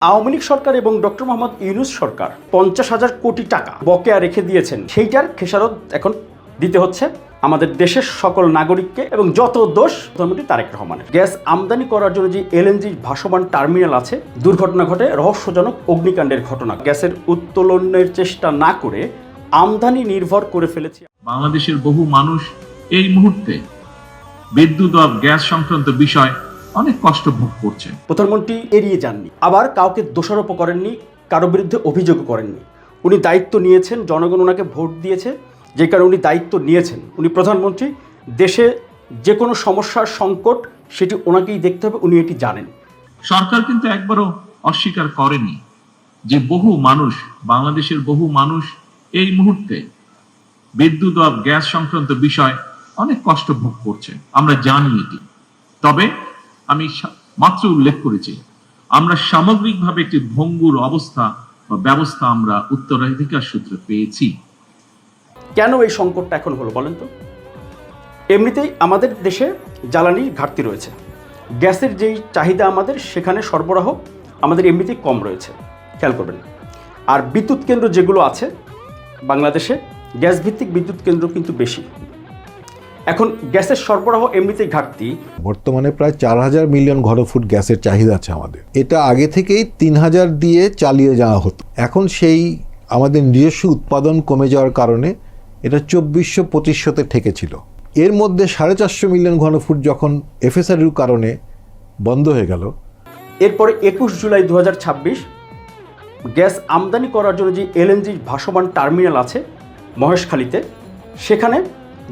আওয়ামী লীগ সরকার এবং ডক্টর মোহাম্মদ ইউনূস সরকার 50,000 কোটি টাকা বকেয়া রেখে দিয়েছেন, সেইটার খেসারত এখন দিতে হচ্ছে আমাদের দেশের সকল নাগরিককে এবং যত দোষ প্রধানমন্ত্রী তারেক রহমানের। গ্যাস আমদানি করার জন্য যে এলএনজি ভাসমান টার্মিনাল আছে, দুর্ঘটনা ঘটে, রহস্যজনক অগ্নিকাণ্ডের ঘটনা। গ্যাসের উত্তোলনের চেষ্টা না করে আমদানি নির্ভর করে ফেলেছে। বাংলাদেশের বহু মানুষ এই মুহূর্তে বিদ্যুৎ ও গ্যাস সংক্রান্ত বিষয় অনেক কষ্ট ভোগ করছে। প্রধানমন্ত্রী এড়িয়ে যাননি, আবার কাউকে দোষারোপ করেননি, কারো বিরুদ্ধে অভিযোগও করেননি। উনি দায়িত্ব নিয়েছেন, জনগণ ওনাকে ভোট দিয়েছে, যে কারণে উনি দায়িত্ব নিয়েছেন। উনি প্রধানমন্ত্রী, দেশে যে কোনো সমস্যার সংকট সেটি ওনাকেই দেখতে হবে, উনি এটি জানেন। সরকার কিন্তু একবারও অস্বীকার করেনি যে বহু মানুষ, বাংলাদেশের বহু মানুষ এই মুহূর্তে বিদ্যুৎ ও গ্যাস সংক্রান্ত বিষয় অনেক কষ্ট ভোগ করছে। আমরা জানি এটি। তবে আমি মাত্র উল্লেখ করেছি, আমরা সামগ্রিকভাবে একটি ভঙ্গুর অবস্থা বা ব্যবস্থা আমরা উত্তরাধিকার সূত্রে পেয়েছি। কেন এই সংকটটা এখন হলো বলেন তো? এমনিতেই আমাদের দেশে জ্বালানির ঘাটতি রয়েছে, গ্যাসের যেই চাহিদা আমাদের, সেখানে সরবরাহ আমাদের এমনিতেই কম রয়েছে, খেয়াল করবেন। আর বিদ্যুৎ কেন্দ্র যেগুলো আছে বাংলাদেশে, গ্যাস ভিত্তিক বিদ্যুৎ কেন্দ্র কিন্তু বেশি। এখন গ্যাসের সরবরাহ এমনিতেই ঘাটতি। বর্তমানে প্রায় 4,000 মিলিয়ন ঘনফুট গ্যাসের চাহিদা আছে আমাদের। এটা আগে থেকেই 3,000 দিয়ে চালিয়ে যাওয়া হতো। এখন সেই আমাদের নিজস্ব উৎপাদন কমে যাওয়ার কারণে এটা 2400-2500-তে ঠেকেছিল। এর মধ্যে 450 মিলিয়ন ঘনফুট যখন এফএসআরইউর কারণে বন্ধ হয়ে গেল, এরপরে 21 জুলাই 2026 গ্যাস আমদানি করার জন্য যে এলএনজি ভাসমান টার্মিনাল আছে মহেশখালীতে, সেখানে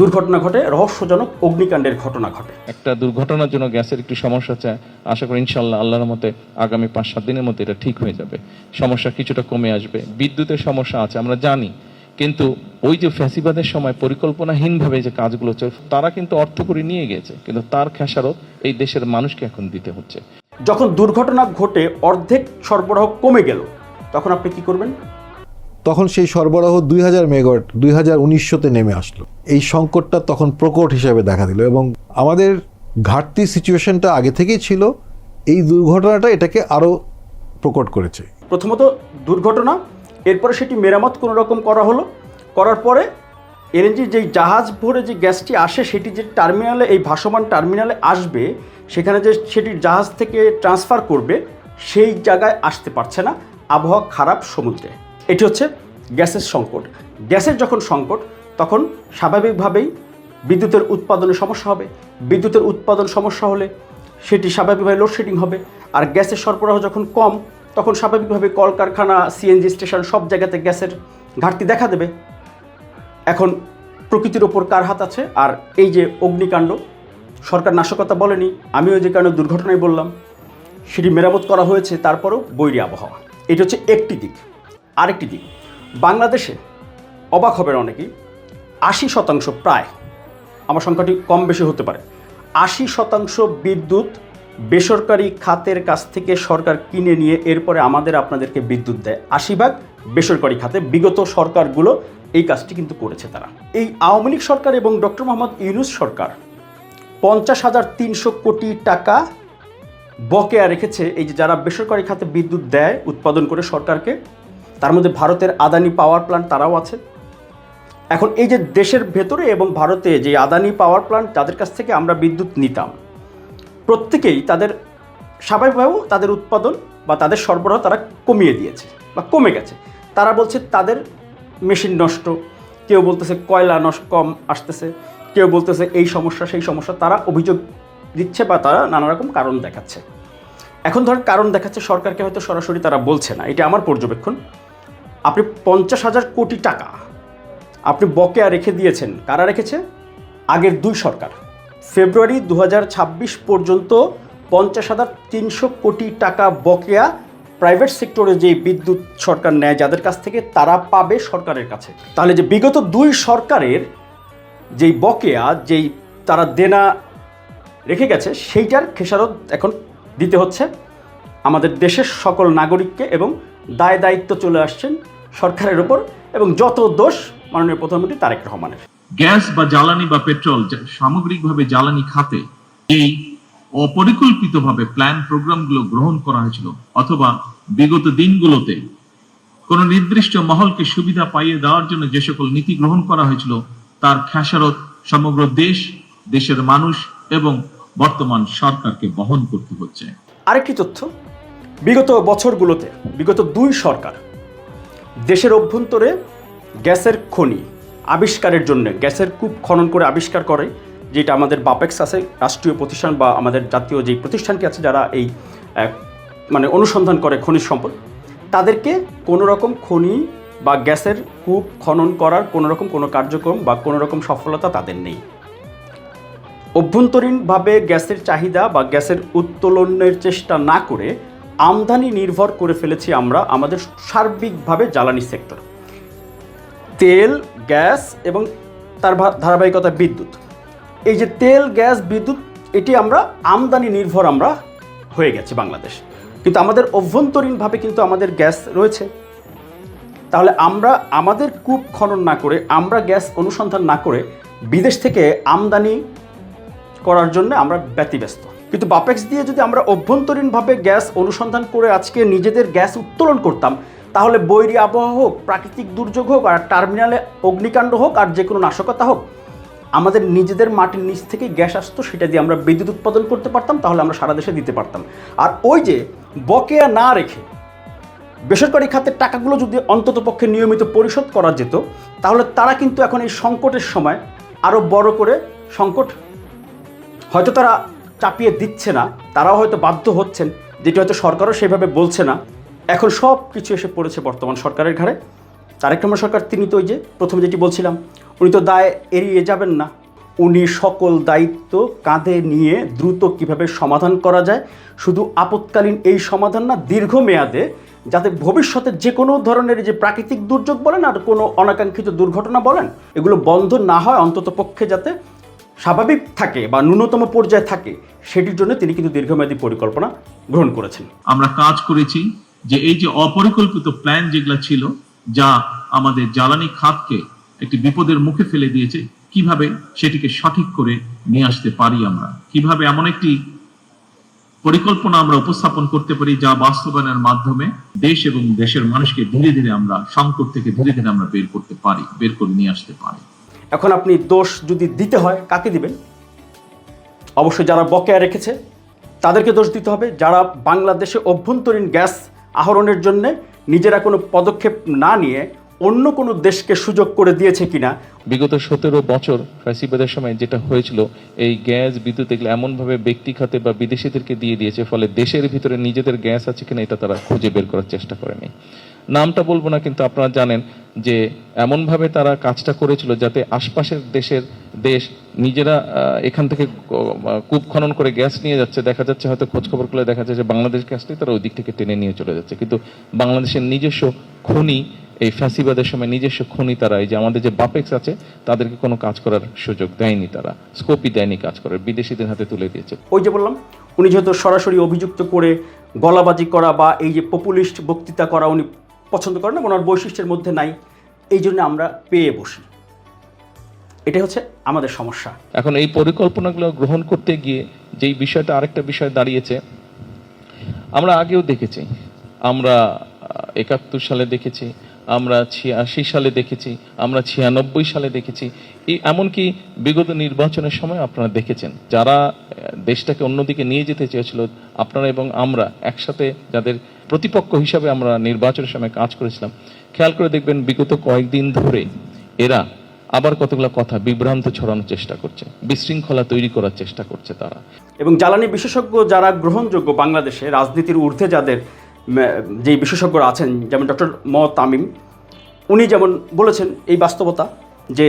দুর্ঘটনা ঘটে, রহস্যজনক অগ্নিকাণ্ডের ঘটনা ঘটে। একটা দুর্ঘটনার জন্য গ্যাসের একটু সমস্যা আছে, আশা করি ইনশাল্লাহ আল্লাহর মতে আগামী 5-7 দিনের মধ্যে এটা ঠিক হয়ে যাবে, সমস্যা কিছুটা কমে আসবে। বিদ্যুতের সমস্যা আছে আমরা জানি, কিন্তু ওই যে ফ্যাসিবাদের সময় পরিকল্পনাহীনভাবে যে কাজগুলো চলছে, তারা কিন্তু অর্থ করে নিয়ে গেছে, কিন্তু তার খেসারত এই দেশের মানুষকে এখন দিতে হচ্ছে। যখন দুর্ঘটনা ঘটে অর্ধেক সরবরাহ কমে গেল, তখন আপনি কি করবেন? তখন সেই সরবরাহ 2000 মেগাওয়াট 2019-তে নেমে আসলো। এই সংকটটা তখন প্রকট হিসেবে দেখা দিল এবং আমাদের ঘাটতি সিচুয়েশনটা আগে থেকেই ছিল, এই দুর্ঘটনাটা এটাকে আরও প্রকট করেছে। প্রথমত দুর্ঘটনা, এরপরে সেটি মেরামত কোনো রকম করা হলো, করার পরে এলএনজি যেই জাহাজ ভরে যে গ্যাসটি আসে, সেটি যে টার্মিনালে, এই ভাসমান টার্মিনালে আসবে, সেখানে যে সেটি জাহাজ থেকে ট্রান্সফার করবে, সেই জায়গায় আসতে পারছে না, আবহাওয়া খারাপ, সমুদ্রে। এটি হচ্ছে গ্যাসের সংকট। গ্যাসের যখন সংকট, তখন স্বাভাবিকভাবেই বিদ্যুতের উৎপাদনে সমস্যা হবে। বিদ্যুতের উৎপাদন সমস্যা হলে সেটি স্বাভাবিকভাবে লোডশেডিং হবে। আর গ্যাসের সরবরাহ যখন কম, তখন স্বাভাবিকভাবে কলকারখানা, সিএনজি স্টেশন, সব জায়গাতে গ্যাসের ঘাটতি দেখা দেবে। এখন প্রকৃতির ওপর কার হাত আছে? আর এই যে অগ্নিকাণ্ড, সরকার নাশকতা বলেনি, আমিও যে কারণে দুর্ঘটনায় বললাম, সেটি মেরামত করা হয়েছে, তারপরেও বৈরী আবহাওয়া। এটি হচ্ছে একটি দিক। আরেকটি দিক, বাংলাদেশে অবাক হবেন অনেকেই, 80% প্রায়, আমার সংখ্যাটি কম বেশি হতে পারে, 80% বিদ্যুৎ বেসরকারি খাতের কাছ থেকে সরকার কিনে নিয়ে এরপরে আপনাদেরকে বিদ্যুৎ দেয়। 80% বেসরকারি খাতে। বিগত সরকারগুলো এই কাজটি কিন্তু করেছে তারা। এই আওয়ামী লীগ সরকার এবং ডক্টর মোহাম্মদ ইউনূস সরকার 50,300 কোটি টাকা বকেয়া রেখেছে, এই যে যারা বেসরকারি খাতে বিদ্যুৎ দেয় উৎপাদন করে সরকারকে, তার মধ্যে ভারতের আদানি পাওয়ার প্ল্যান্ট তারাও আছে। এখন এই যে দেশের ভেতরে এবং ভারতে যে আদানি পাওয়ার প্ল্যান্ট, যাদের কাছ থেকে আমরা বিদ্যুৎ নিতাম, প্রত্যেকেই তাদের স্বাভাবিকভাবেও তাদের উৎপাদন বা তাদের সরবরাহ তারা কমিয়ে দিয়েছে বা কমে গেছে। তারা বলছে তাদের মেশিন নষ্ট, কেউ বলতেছে কয়লা কম আসতেছে, কেউ বলতেছে এই সমস্যা সেই সমস্যা, তারা অভিযোগ দিচ্ছে বা তারা নানা রকম কারণ দেখাচ্ছে। এখন ধরেন কারণ দেখাচ্ছে, সরকারকে হয়তো সরাসরি তারা বলছে না, এটা আমার পর্যবেক্ষণ। আপনি 50,000 কোটি টাকা আপনি বকেয়া রেখে দিয়েছেন। কারা রেখেছে? আগের 2 সরকার। ফেব্রুয়ারি 2026 পর্যন্ত 50,300 কোটি টাকা বকেয়া প্রাইভেট সেক্টরে যেই বিদ্যুৎ সরকার নেয় যাদের কাছ থেকে, তারা পাবে সরকারের কাছে। তাহলে যে বিগত 2 সরকারের যেই বকেয়া, যেই তারা দেনা রেখে গেছে, সেইটার খেসারত এখন দিতে হচ্ছে আমাদের দেশের সকল নাগরিককে এবং দায় দায়িত্ব চলে আসছেন সরকারের ওপর এবং যত দোষ মাননীয় প্রধানমন্ত্রী তারেক রহমানের। গ্যাস বা জ্বালানি বা পেট্রোল সামগ্রিকভাবে জ্বালানি খাতে এই অপরিকল্পিতভাবে প্ল্যান প্রোগ্রামগুলো গ্রহণ করা হয়েছিল, অথবা বিগত দিনগুলোতে কোন নির্দিষ্ট মহলকে সুবিধা পাইয়ে দেওয়ার জন্য যে সকল নীতি গ্রহণ করা হয়েছিল তার খেসারত সমগ্র দেশ, দেশের মানুষ এবং বর্তমান সরকারকে বহন করতে হচ্ছে। আরেকটি তথ্য, বিগত বছরগুলোতে বিগত 2 সরকার দেশের অভ্যন্তরে গ্যাসের খনি আবিষ্কারের জন্য গ্যাসের কূপ খনন করে আবিষ্কার করে, যেটা আমাদের বাপেক্স আছে রাষ্ট্রীয় প্রতিষ্ঠান বা আমাদের জাতীয় যেই প্রতিষ্ঠানটি আছে যারা এই মানে অনুসন্ধান করে খনিজ সম্পদ, তাদেরকে কোনো রকম খনি বা গ্যাসের কূপ খনন করার কোনো কার্যক্রম বা কোনো রকম সফলতা তাদের নেই। অভ্যন্তরীণভাবে গ্যাসের চাহিদা বা গ্যাসের উত্তোলনের চেষ্টা না করে আমদানি নির্ভর করে ফেলেছি আমরা আমাদের সার্বিকভাবে জ্বালানি সেক্টর, তেল, গ্যাস এবং তার ধারাবাহিকতা বিদ্যুৎ। এই যে তেল, গ্যাস, বিদ্যুৎ, এটি আমরা আমদানি নির্ভর আমরা হয়ে গেছি বাংলাদেশ, কিন্তু আমাদের অভ্যন্তরীণভাবে কিন্তু আমাদের গ্যাস রয়েছে। তাহলে আমরা আমাদের কূপ খনন না করে, আমরা গ্যাস অনুসন্ধান না করে বিদেশ থেকে আমদানি করার জন্য আমরা ব্যতিব্যস্ত। কিন্তু বাপেক্স দিয়ে যদি আমরা অভ্যন্তরীণভাবে গ্যাস অনুসন্ধান করে আজকে নিজেদের গ্যাস উত্তোলন করতাম, তাহলে বৈরী আবহাওয়া হোক, প্রাকৃতিক দুর্যোগ হোক, আর টার্মিনালে অগ্নিকাণ্ড হোক, আর যে কোনো নাশকতা হোক, আমাদের নিজেদের মাটির নিচ থেকে গ্যাস আসতো, সেটা দিয়ে আমরা বিদ্যুৎ উৎপাদন করতে পারতাম, তাহলে আমরা সারা দেশে দিতে পারতাম। আর ওই যে বকেয়া না রেখে বেসরকারি খাতের টাকাগুলো যদি অন্ততপক্ষে নিয়মিত পরিশোধ করা যেত, তাহলে তারা কিন্তু এখন এই সংকটের সময় আরও বড় করে সংকট হয়তো তারা চাপিয়ে দিচ্ছে না, তারাও হয়তো বাধ্য হচ্ছেন, যেটি হয়তো সরকারও সেভাবে বলছে না। এখন সব কিছু এসে পড়েছে বর্তমান সরকারের ঘাড়ে। তারেক রহমান সরকার, তিনি তো ওই যে প্রথমে যেটি বলছিলাম, উনি তো দায় এড়িয়ে যাবেন না। উনি সকল দায়িত্ব কাঁধে নিয়ে দ্রুত কিভাবে সমাধান করা যায়, শুধু আপৎকালীন এই সমাধান না, দীর্ঘমেয়াদে, যাতে ভবিষ্যতে যে কোনো ধরনের যে প্রাকৃতিক দুর্যোগ বলেন আর কোনো অনাকাঙ্ক্ষিত দুর্ঘটনা বলেন, এগুলো বন্ধ না হয়, অন্তত পক্ষে যাতে স্বাভাবিক থাকে বা ন্যূনতম পর্যায়ে থাকে, সেটির জন্য তিনি কিন্তু দীর্ঘমেয়াদী পরিকল্পনা গ্রহণ করেছেন। আমরা কাজ করেছি যে এই যে অপরিকল্পিত প্ল্যান যেগুলো ছিল, যা আমাদের জ্বালানি খাতকে একটি বিপদের মুখে ফেলে দিয়েছে, কিভাবে সেটিকে সঠিক করে নিয়ে আসতে পারি, আমরা কিভাবে এমন একটি পরিকল্পনা আমরা উপস্থাপন করতে পারি যা বাস্তবায়নের মাধ্যমে দেশ এবং দেশের মানুষকে ধীরে ধীরে আমরা সংকট থেকে ধীরে ধীরে আমরা বের করে নিয়ে আসতে পারি। এখন আপনি দোষ যদি দিতে হয়, কাকে দিবেন? অবশ্যই যারা বকেয়া রেখেছে তাদেরকে দোষ দিতে হবে। যারা বাংলাদেশে অভ্যন্তরীণ গ্যাস আহরণের জন্য নিজেরা কোনো পদক্ষেপ না নিয়ে অন্য কোনো দেশকে সুযোগ করে দিয়েছে কিনা। বিগত 17 বছর ফ্যাসিবাদের সময় যেটা হয়েছিল, এই গ্যাস, বিদ্যুৎ এগুলো এমনভাবে ব্যক্তি খাতে বা বিদেশিদেরকে দিয়ে দিয়েছে, ফলে দেশের ভিতরে নিজেদের গ্যাস আছে কিনা এটা তারা খুঁজে বের করার চেষ্টা করেনি। নামটা বলবো না, কিন্তু আপনারা জানেন যে এমনভাবে তারা কাজটা করেছিল যাতে আশপাশের দেশ নিজেরা এখান থেকে কূপ খনন করে গ্যাস নিয়ে যাচ্ছে, দেখা যাচ্ছে হয়তো খোঁজখবর করলে দেখা যাচ্ছে যে বাংলাদেশ গ্যাসটাই তারা ওই দিক থেকে টেনে নিয়ে চলে যাচ্ছে। কিন্তু বাংলাদেশের নিজস্ব খনি, এই ফ্যাসিবাদের সময় নিজস্ব খনি তারা, এই যে আমাদের যে বাপেক্স আছে, তাদেরকে কোনো কাজ করার সুযোগ দেয়নি, তারা স্কোপই দেয়নি কাজ করার, বিদেশিদের হাতে তুলে দিয়েছে। ওই যে বললাম, উনি যেহেতু সরাসরি অভিযুক্ত করে গলাবাজি করা বা এই যে পপুলিস্ট বক্তৃতা করা উনি পছন্দ করেন না, ওনার বৈশিষ্ট্যের মধ্যে নাই, এই জন্য আমরা পেয়ে বসি। এটাই হচ্ছে আমাদের সমস্যা। এখন এই পরিকল্পনাগুলো গ্রহণ করতে গিয়ে যেই বিষয়টা, আরেকটা বিষয় দাঁড়িয়েছে, আমরা আগেও দেখেছি, আমরা 71 সালে দেখেছি, আমরা 86 সালে দেখেছি, আমরা 96 সালে দেখেছি, এমনকি বিগত নির্বাচনের সময় আপনারা দেখেছেন, যারা দেশটাকে অন্যদিকে নিয়ে যেতে চেয়েছিল, আপনারা এবং আমরা একসাথে যাদের প্রতিপক্ষ হিসাবে আমরা নির্বাচনের সময় কাজ করেছিলাম, খেয়াল করে দেখবেন বিগত কয়েকদিন ধরে এরা আবার কতগুলো কথা বিভ্রান্ত ছড়ানোর চেষ্টা করছে, বিশৃঙ্খলা তৈরি করার চেষ্টা করছে তারা। এবং জ্বালানি বিশেষজ্ঞ যারা গ্রহণযোগ্য বাংলাদেশে, রাজনীতির ঊর্ধ্বে যাদের যেই বিশেষজ্ঞরা আছেন, যেমন ডক্টর তামিম, উনি যেমন বলেছেন এই বাস্তবতা যে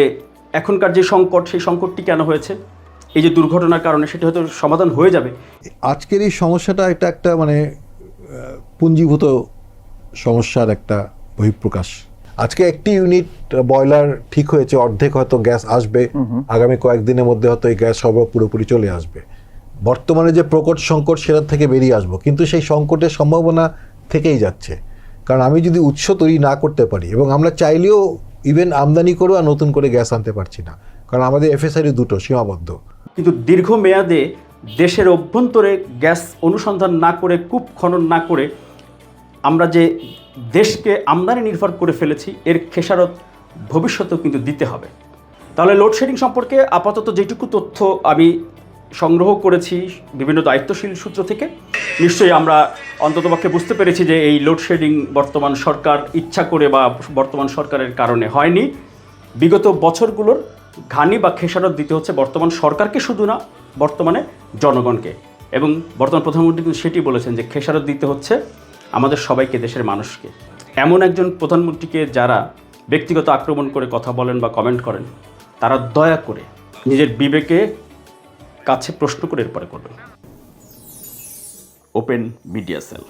এখনকার যে সংকট, সেই সংকটটি কেন হয়েছে, এই যে দুর্ঘটনার কারণে, সেটি হয়তো সমাধান হয়ে যাবে। আজকের এই সমস্যাটা এটা একটা মানে পুঞ্জীভূত সমস্যার একটা বহিঃপ্রকাশ। আজকে একটি ইউনিট বয়লার ঠিক হয়েছে, অর্ধেক হয়তো গ্যাস আসবে, আগামী কয়েকদিনের মধ্যে হয়তো এই গ্যাস সরবরাহ পুরোপুরি চলে আসবে। বর্তমানে যে প্রকট সংকট, সেটা থেকে বেরিয়ে আসবো, কিন্তু সেই সংকটের সম্ভাবনা থেকেই যাচ্ছে। কারণ আমি যদি উৎস তৈরি না করতে পারি, এবং আমরা চাইলেও ইভেন আমদানি করেও আর নতুন করে গ্যাস আনতে পারছি না, কারণ আমাদের এফএসআই দুটো সীমাবদ্ধ। কিন্তু দীর্ঘমেয়াদে দেশের অভ্যন্তরে গ্যাস অনুসন্ধান না করে, কূপ খনন না করে আমরা যে দেশকে আমদানি নির্ভর করে ফেলেছি, এর খেসারত ভবিষ্যতেও কিন্তু দিতে হবে। তাহলে লোডশেডিং সম্পর্কে আপাতত যেটুকু তথ্য আমি সংগ্রহ করেছি বিভিন্ন দায়িত্বশীল সূত্র থেকে, নিশ্চয়ই আমরা অন্ততপক্ষে বুঝতে পেরেছি যে এই লোডশেডিং বর্তমান সরকার ইচ্ছা করে বা বর্তমান সরকারের কারণে হয়নি। বিগত বছরগুলোর ঘানি বা খেসারত দিতে হচ্ছে বর্তমান সরকারকে শুধু না, বর্তমানে জনগণকে। এবং বর্তমান প্রধানমন্ত্রী কিন্তু সেটি বলেছেন যে খেসারত দিতে হচ্ছে আমাদের সবাইকে, দেশের মানুষকে। এমন একজন প্রধানমন্ত্রীকে যারা ব্যক্তিগত আক্রমণ করে কথা বলেন বা কমেন্ট করেন, তারা দয়া করে নিজের বিবেকে কাছে প্রশ্ন করে এরপরে করবেন। Open media cell.